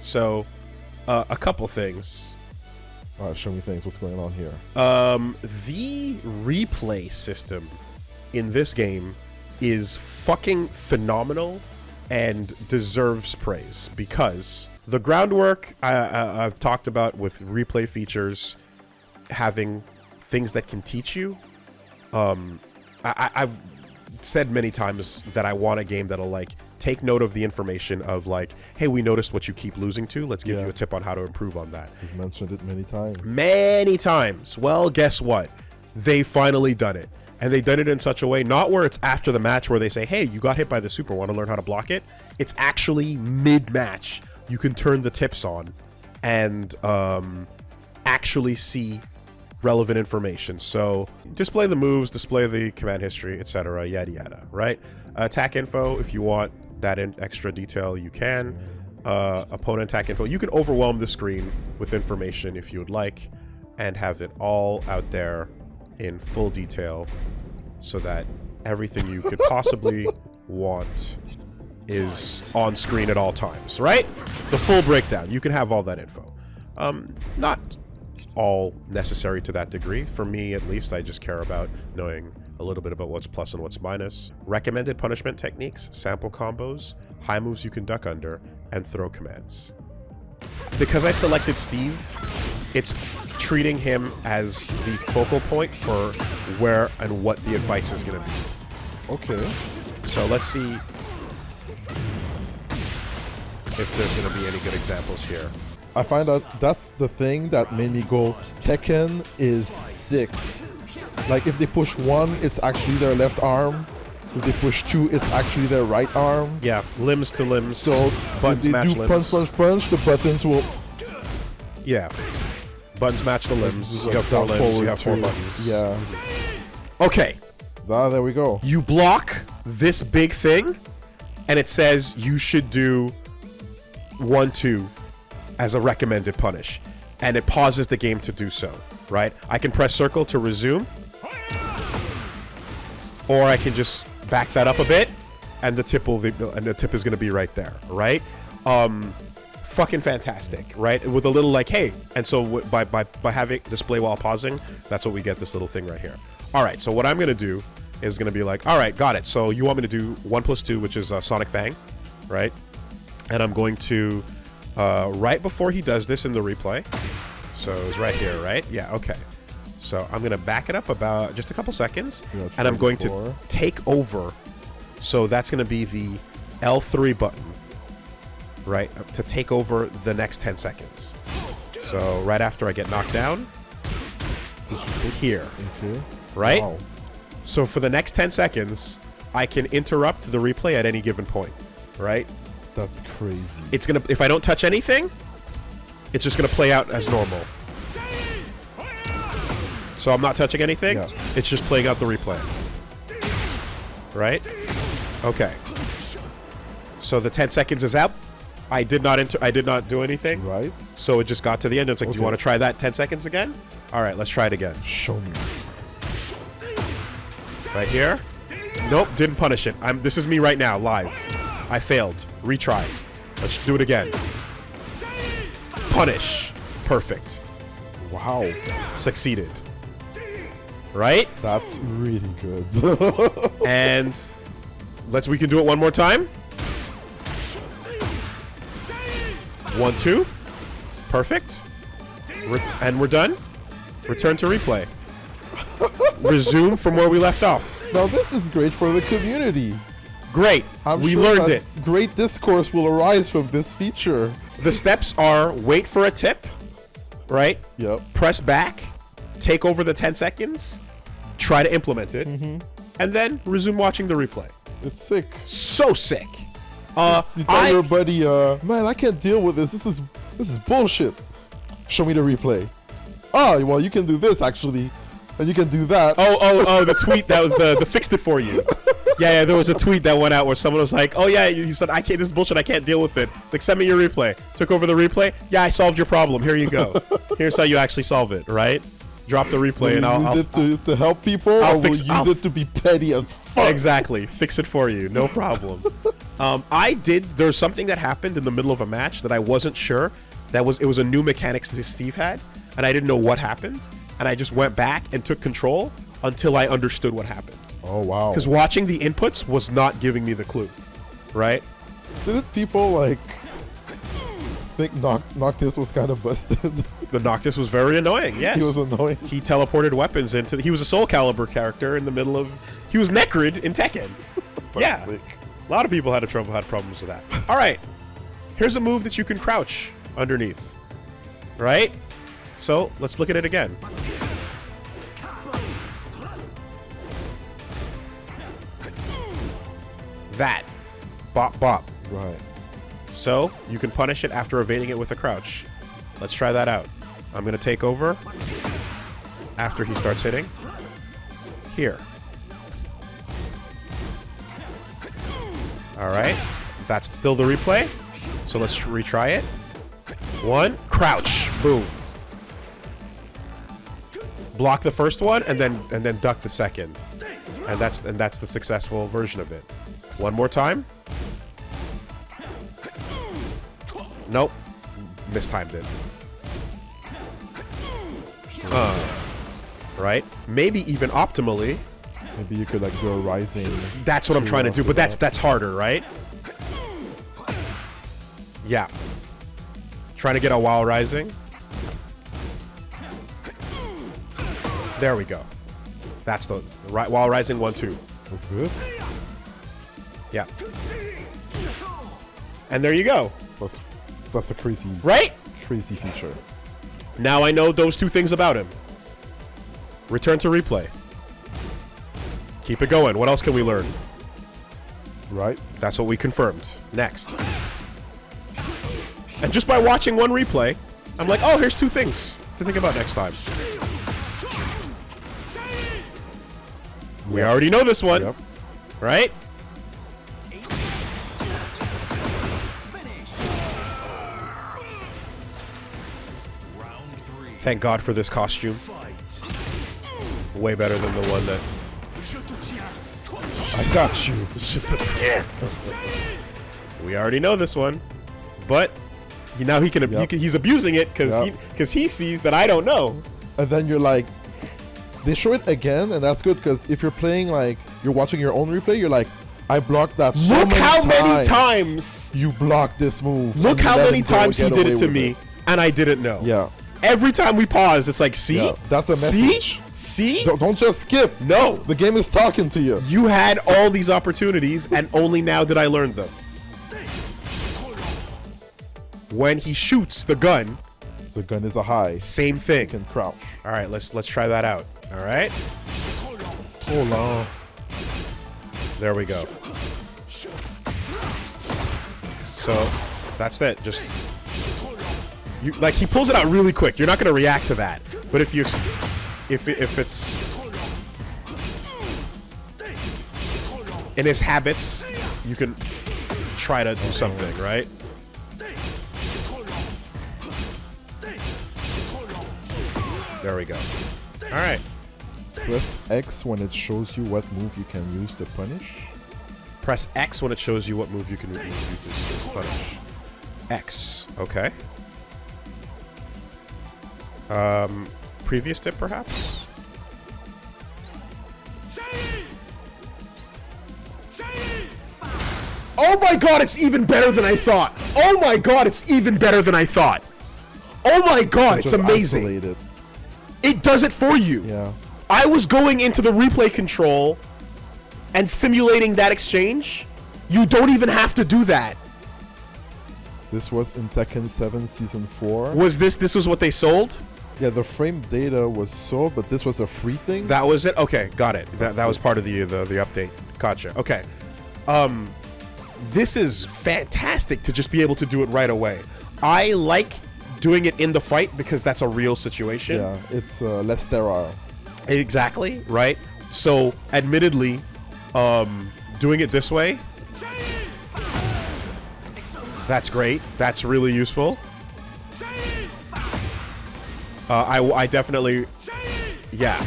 So, a couple things. All right, show me things. What's going on here? The replay system in this game is fucking phenomenal and deserves praise, because the groundwork I've talked about with replay features having things that can teach you. I've said many times that I want a game that'll like take note of the information of like, hey, we noticed what you keep losing to. Let's give you a tip on how to improve on that. You've mentioned it many times. Many times. Well, guess what? They finally done it. And they done it in such a way, not where it's after the match where they say, hey, you got hit by the super, want to learn how to block it? It's actually mid-match. You can turn the tips on and actually see relevant information. So display the moves, display the command history, etc., yada yada, right? Attack info, if you want that extra detail, you can. Opponent attack info, you can overwhelm the screen with information if you would like and have it all out there in full detail so that everything you could possibly want is on screen at all times, right? The full breakdown, you can have all that info. Not all necessary to that degree. For me, at least, I just care about knowing a little bit about what's plus and what's minus. Recommended punishment techniques, sample combos, high moves you can duck under, and throw commands. Because I selected Steve, it's treating him as the focal point for where and what the advice is going to be. Okay. So let's see if there's going to be any good examples here. I find out that's the thing that made me go, Tekken is sick. Like if they push 1, it's actually their left arm. If they push 2, it's actually their right arm. Yeah, limbs to limbs. So buttons if they match do limbs. punch, the buttons will... Yeah. Buttons match the limbs. You like have 4 down limbs, you forward have 4 too. buttons. Yeah. Okay. There we go. You block this big thing, and it says you should do 1, 2 as a recommended punish. And it pauses the game to do so, right? I can press circle to resume. Or I can just back that up a bit, and the tip is going to be right there, right? Fucking fantastic, right? With a little like, hey, and so by having display while pausing, that's what we get, this little thing right here. All right, so what I'm going to do is going to be like, all right, got it. So you want me to do 1 + 2, which is Sonic Fang, right? And I'm going to, right before he does this in the replay, so it's right here, right? Yeah, okay. So I'm going to back it up about just a couple seconds, and I'm going to take over. So that's going to be the L3 button, right, to take over the next 10 seconds. So right after I get knocked down, here, right? Wow. So for the next 10 seconds, I can interrupt the replay at any given point, right? That's crazy. It's gonna, if I don't touch anything, it's just gonna play out as normal. So I'm not touching anything. Yeah. It's just playing out the replay. Right? Okay. So the 10 seconds is out. I did not do anything. Right. So it just got to the end. It's like, do you want to try that 10 seconds again? All right, let's try it again. Show me. Right here. Nope, didn't punish it. This is me right now, live. I failed. Retry. Let's do it again. Punish. Perfect. Wow. Succeeded. Right? That's really good. And we can do it one more time. 1, 2. Perfect. And we're done. Return to replay. Resume from where we left off. Now this is great for the community. Great. We learned it. Great discourse will arise from this feature. The steps are wait for a tip, right? Yep. Press back, take over the 10 seconds, try to implement it, and then resume watching the replay. It's sick. So sick. You tell your buddy, man, I can't deal with this. This is bullshit. Show me the replay. Oh, well, you can do this actually, and you can do that. Oh, the tweet that was the fixed it for you. Yeah, there was a tweet that went out where someone was like, oh yeah, you said, I can't, this is bullshit, I can't deal with it. Like, send me your replay. Took over the replay. Yeah, I solved your problem. Here you go. Here's how you actually solve it, right? Drop the replay, Will and I'll use it to help people, I'll or fix- will I'll- use it to be petty as fuck. exactly fix it for you. No problem. There's something that happened in the middle of a match that I wasn't sure. It was a new mechanics that Steve had, and I didn't know what happened. And I just went back and took control until I understood what happened. Oh wow! Because watching the inputs was not giving me the clue, right? Didn't people like think Noctis was kind of busted? The Noctis was very annoying. Yes, He was annoying. He teleported weapons into. He was a Soul Calibur character in the middle of. He was Necrid in Tekken. Yeah, Sick. a lot of people had problems with that. All right, here's a move that you can crouch underneath, right? So let's look at it again. That, bop bop. Right. So you can punish it after evading it with a crouch. Let's try that out. I'm gonna take over after he starts hitting. Here. All right, that's still the replay. So let's retry it. One, crouch, boom. Block the first one and then duck the second, and that's the successful version of it. One more time. Nope, mistimed it. Right? Maybe even optimally. Maybe you could like do a rising. That's what I'm trying to do, but that's harder, right? Yeah. Trying to get a while rising. There we go. That's the while rising 1-2. That's good. Yeah. And there you go. That's a crazy, Right? crazy feature. Now I know those two things about him. Return to replay. Keep it going. What else can we learn? Right? That's what we confirmed. Next. And just by watching one replay, I'm like, oh, here's two things to think about next time. We already know this one, Yep. right? Thank God for this costume. Way better than the one that... I got you. We already know this one, but now he can. Yep. He's abusing it because Yep. he sees that I don't know. And then you're like, they show it again, and that's good because if you're playing like you're watching your own replay, you're like, I blocked that. So Look how many times times. you blocked this move. Look and you how let many him go times he get did away it to with me, and I didn't know. Yeah. Every time we pause, it's like, see, Yeah, that's a message. See, Don't just skip. no. The game is talking to you. You had all these opportunities, and only now did I learn them. When he shoots the gun, The gun is a high. same thing. You can crouch. All right, let's try that out. All right, Hold on. there we go. So that's it. Just like he pulls it out really quick. You're not going to react to that. But if it's in his habits, you can try to do something, right? There we go. All right. Press X when it shows you what move you can use to punish. Press X when it shows you what move you can use to punish. X. Okay. Previous tip, perhaps? Oh my god, it's even better than I thought! Oh my god, it's even better than I thought! Oh my god, it's Just amazing! isolated. It does it for you! Yeah. I was going into the replay control and simulating that exchange. You don't even have to do that. This was in Tekken 7 Season 4. Was this was what they sold? Yeah, the frame data was sold, but this was a free thing. That was it? Okay, got it. That was it. part of the update. Gotcha. Okay. This is fantastic to just be able to do it right away. I like doing it in the fight because that's a real situation. Yeah, it's less sterile. Exactly, right? So, admittedly, doing it this way, that's great. That's really useful. I definitely Yeah.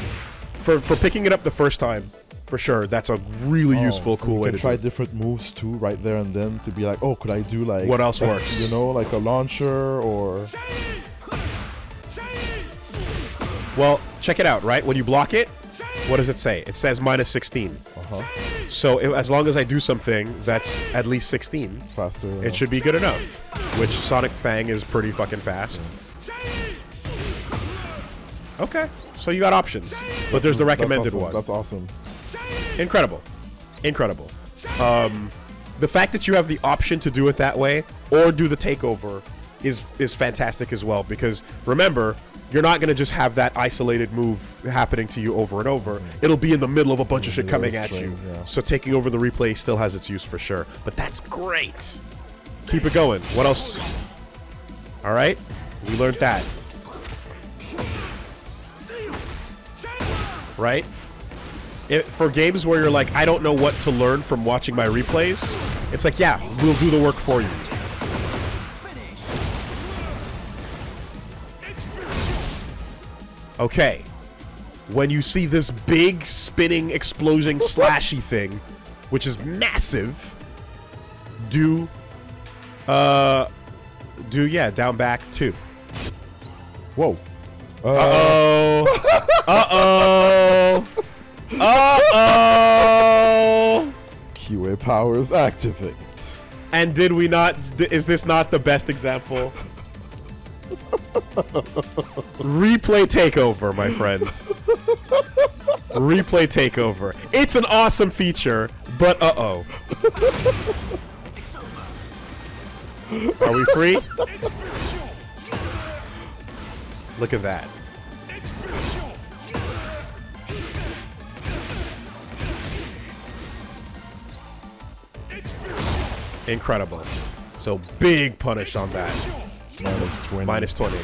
For picking it up the first time, for sure, that's a really useful, cool way to try do it. different moves too, right there and then, to be like, oh, could I do like what else works? You know, like a launcher or. Well, check it out, right? When you block it, what does it say? It says minus 16. So as long as I do something that's at least 16, faster, it should be good enough. Which Sonic Fang is pretty fucking fast. Okay, so you got options, but there's the recommended one. That's awesome. Incredible. Incredible. The fact that you have the option to do it that way or do the takeover is fantastic as well, because remember, you're not going to just have that isolated move happening to you over and over. It'll be in the middle of a bunch of shit coming at you. Yeah. So taking over the replay still has its use for sure. But that's great. Keep it going. What else? All right. We learned that. Right? For games where you're like, I don't know what to learn from watching my replays, it's like, yeah, we'll do the work for you. Okay. When you see this big spinning, explosion, slashy thing, which is massive, yeah, down back 2. Whoa. Uh-oh. Uh-oh. Uh-oh. QA powers activate. And did we not, is this not the best example? Replay takeover, my friend. Replay takeover. It's an awesome feature, but uh-oh. Are we free? Look at that. Incredible. So big punish on that. Minus 20. Minus 20.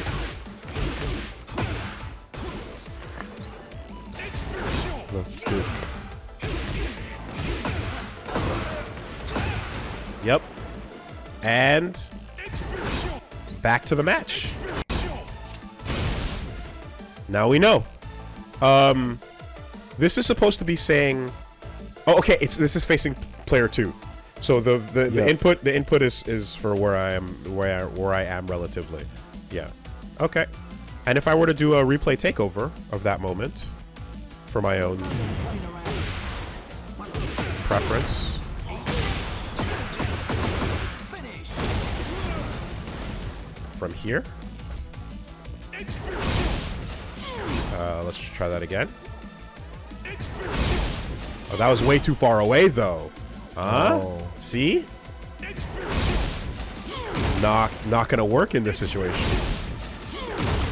That's sick. Yep. And back to the match. Now we know. This is supposed to be saying, oh, okay, this is facing player 2. So the input is for where I am relatively. Yeah. Okay. And if I were to do a replay takeover of that moment for my own preference. From here. Let's try that again. Oh, that was way too far away though. Huh? Oh. See? Not gonna work in this situation.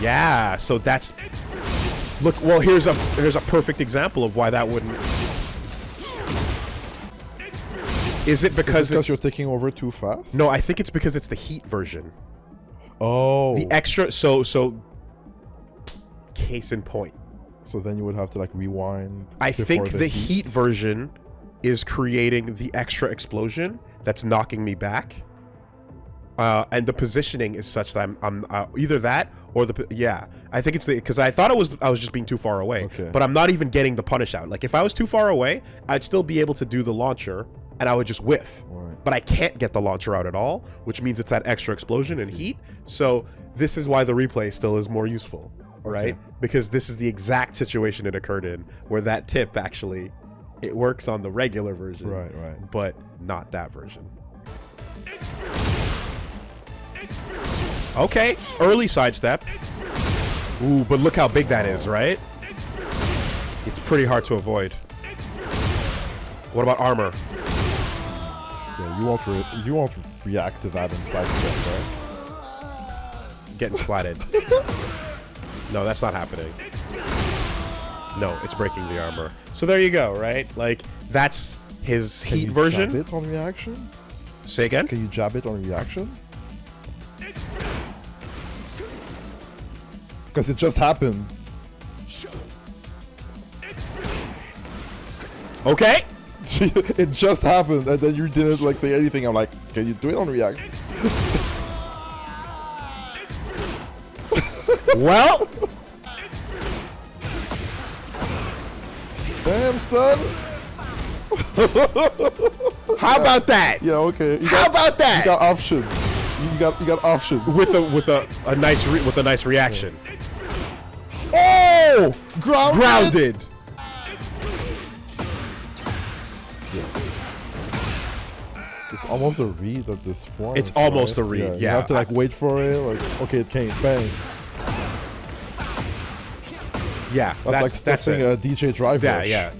Yeah, so that's... Look, well, here's a perfect example of why that wouldn't... Is it because you're taking over too fast? No, I think it's because it's the Heat version. Oh. The extra... So... Case in point. So then you would have to, like, rewind. I think the Heat version is creating the extra explosion that's knocking me back, and the positioning is such that I'm either that or I think it's because I thought I was just being too far away, but I'm not even getting the punish out. Like if I was too far away, I'd still be able to do the launcher and I would just whiff, but I can't get the launcher out at all, which means it's that extra explosion and heat. So this is why the replay still is more useful, right? Because this is the exact situation it occurred in, where that tip actually, it works on the regular version, but not that version. Okay, early sidestep. Ooh, but look how big that is, right? It's pretty hard to avoid. What about armor? Yeah, you won't react to that in sidestep, right? Getting splatted. No, that's not happening. No, it's breaking the armor. So there you go, right? Like, that's his Heat version. Can you jab it on reaction? Say again? Can you jab it on reaction? Because it just happened. Okay. It just happened, and then you didn't like say anything. I'm like, can you do it on reaction? Well, time, son. How about that? Yeah, okay. How about that? You got options. You got options. With a nice reaction. Oh! Grounded. It's almost a read at this point. It's almost a read, yeah. You have to like wait for it. Like, okay, it came, bang. Yeah, that's like a DJ drive. Yeah.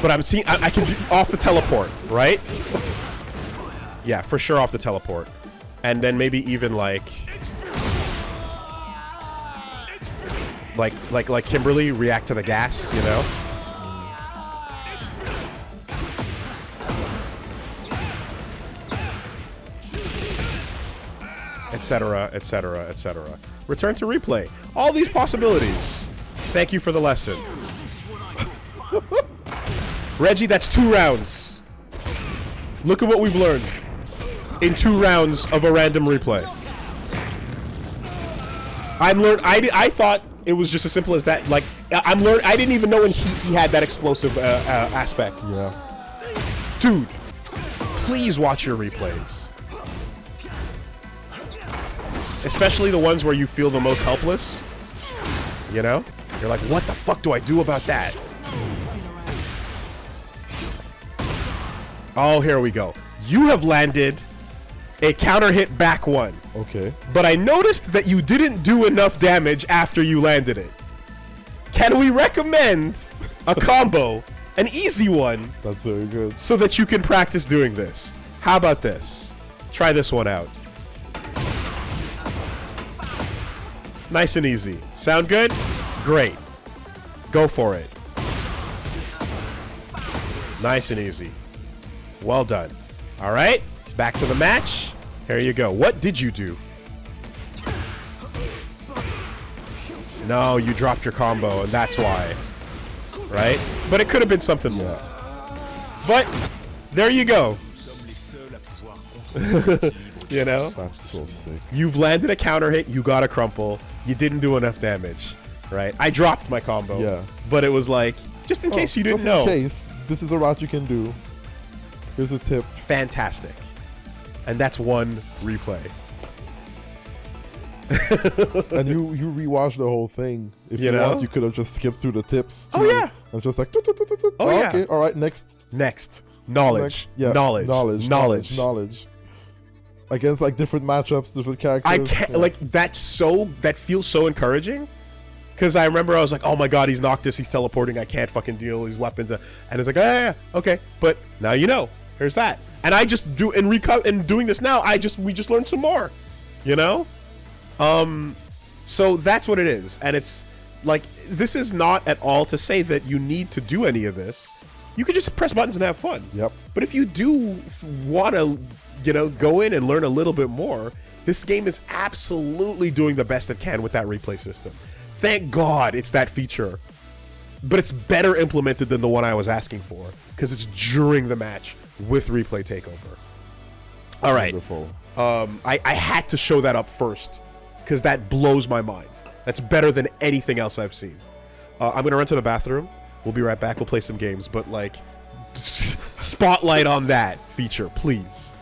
But I'm seeing I can do off the teleport, right? Yeah, for sure off the teleport, and then maybe even like Kimberly react to the gas, you know? Etc. Etc. Etc. Return to replay. All these possibilities. Thank you for the lesson. Reggie, that's 2 rounds. Look at what we've learned in 2 rounds of a random replay. I thought it was just as simple as that. Like, I didn't even know he had that explosive aspect. Yeah. Dude, please watch your replays. Especially the ones where you feel the most helpless. You know? You're like, what the fuck do I do about that? Oh, here we go. You have landed a counter hit back 1. Okay. But I noticed that you didn't do enough damage after you landed it. Can we recommend a combo, an easy one? That's very good. So that you can practice doing this. How about this? Try this one out. Nice and easy. Sound good? Great. Go for it. Nice and easy. Well done. All right, back to the match. Here you go. What did you do? No, you dropped your combo, and that's why. Right? But it could have been something more. But there you go. You know? That's so sick. You've landed a counter hit, you got a crumple, you didn't do enough damage. Right? I dropped my combo. Yeah. But it was like, just in case you didn't know. Just in case, this is a route you can do. Here's a tip. Fantastic. And that's 1 replay. And you rewatch the whole thing. If you want, you could have just skipped through the tips. Oh, yeah. And just like, oh, yeah. Okay, all right, next. Knowledge. Yeah. Knowledge. Against like different matchups, different characters. I can't, like, that feels so encouraging. Because I remember I was like, oh my god, he's Noctis, he's teleporting, I can't fucking deal his weapons. And it's like, yeah, okay. But now you know. Here's that. And I just do, in doing this now, we just learned some more. You know? So that's what it is. And it's like, this is not at all to say that you need to do any of this. You can just press buttons and have fun. Yep. But if you do want to, you know, go in and learn a little bit more, this game is absolutely doing the best it can with that replay system. Thank God it's that feature. But it's better implemented than the one I was asking for, because it's during the match with replay takeover. All right. Wonderful. I had to show that up first, because that blows my mind. That's better than anything else I've seen. I'm going to run to the bathroom. We'll be right back. We'll play some games. But, like, spotlight on that feature, please.